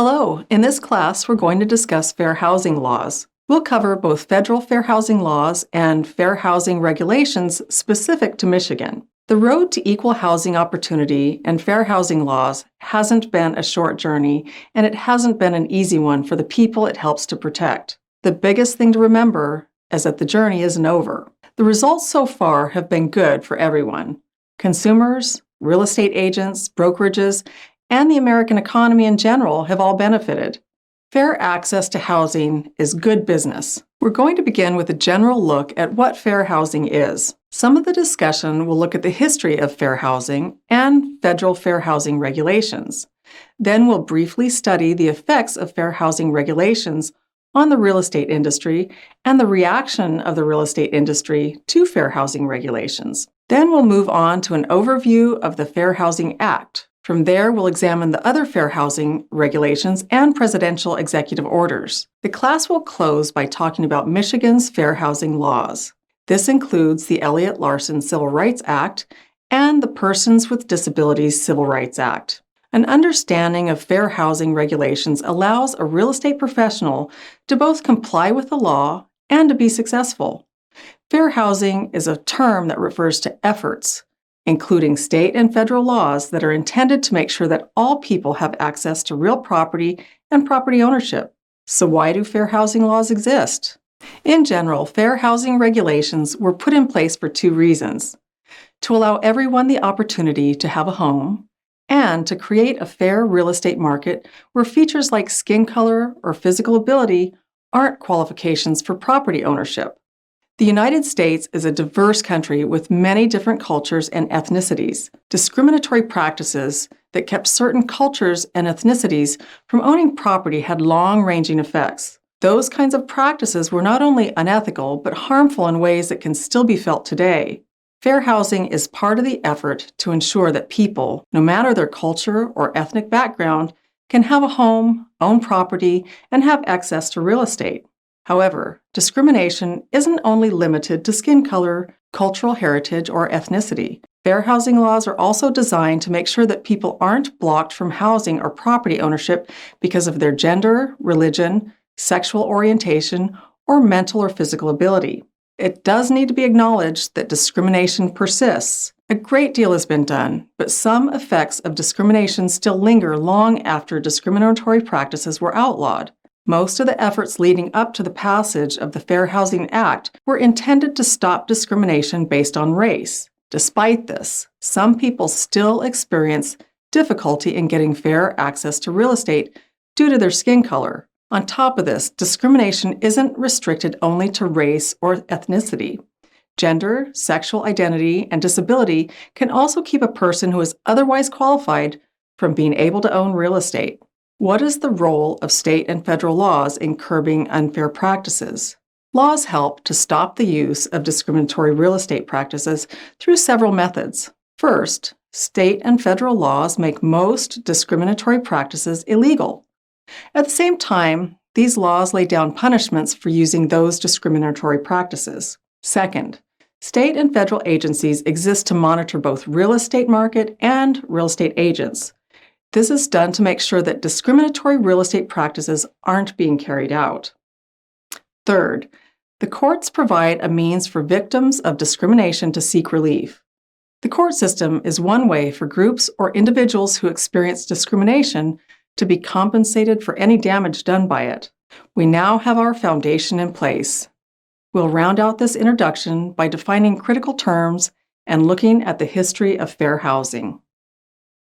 Hello, in this class we're going to discuss fair housing laws. We'll cover both federal fair housing laws and fair housing regulations specific to Michigan. The road to equal housing opportunity and fair housing laws hasn't been a short journey, and it hasn't been an easy one for the people it helps to protect. The biggest thing to remember is that the journey isn't over. The results so far have been good for everyone. Consumers, real estate agents, brokerages, and the American economy in general have all benefited. Fair access to housing is good business. We're going to begin with a general look at what fair housing is. Some of the discussion will look at the history of fair housing and federal fair housing regulations. Then we'll briefly study the effects of fair housing regulations on the real estate industry and the reaction of the real estate industry to fair housing regulations. Then we'll move on to an overview of the Fair Housing Act. From there, we'll examine the other fair housing regulations and presidential executive orders. The class will close by talking about Michigan's fair housing laws. This includes the Elliott-Larsen Civil Rights Act and the Persons with Disabilities Civil Rights Act. An understanding of fair housing regulations allows a real estate professional to both comply with the law and to be successful. Fair housing is a term that refers to efforts, including state and federal laws that are intended to make sure that all people have access to real property and property ownership. So why do fair housing laws exist? In general, fair housing regulations were put in place for two reasons: to allow everyone the opportunity to have a home, and to create a fair real estate market where features like skin color or physical ability aren't qualifications for property ownership. The United States is a diverse country with many different cultures and ethnicities. Discriminatory practices that kept certain cultures and ethnicities from owning property had long-ranging effects. Those kinds of practices were not only unethical, but harmful in ways that can still be felt today. Fair housing is part of the effort to ensure that people, no matter their culture or ethnic background, can have a home, own property, and have access to real estate. However, discrimination isn't only limited to skin color, cultural heritage, or ethnicity. Fair housing laws are also designed to make sure that people aren't blocked from housing or property ownership because of their gender, religion, sexual orientation, or mental or physical ability. It does need to be acknowledged that discrimination persists. A great deal has been done, but some effects of discrimination still linger long after discriminatory practices were outlawed. Most of the efforts leading up to the passage of the Fair Housing Act were intended to stop discrimination based on race. Despite this, some people still experience difficulty in getting fair access to real estate due to their skin color. On top of this, discrimination isn't restricted only to race or ethnicity. Gender, sexual identity, and disability can also keep a person who is otherwise qualified from being able to own real estate. What is the role of state and federal laws in curbing unfair practices? Laws help to stop the use of discriminatory real estate practices through several methods. First, state and federal laws make most discriminatory practices illegal. At the same time, these laws lay down punishments for using those discriminatory practices. Second, state and federal agencies exist to monitor both real estate market and real estate agents. This is done to make sure that discriminatory real estate practices aren't being carried out. Third, the courts provide a means for victims of discrimination to seek relief. The court system is one way for groups or individuals who experience discrimination to be compensated for any damage done by it. We now have our foundation in place. We'll round out this introduction by defining critical terms and looking at the history of fair housing.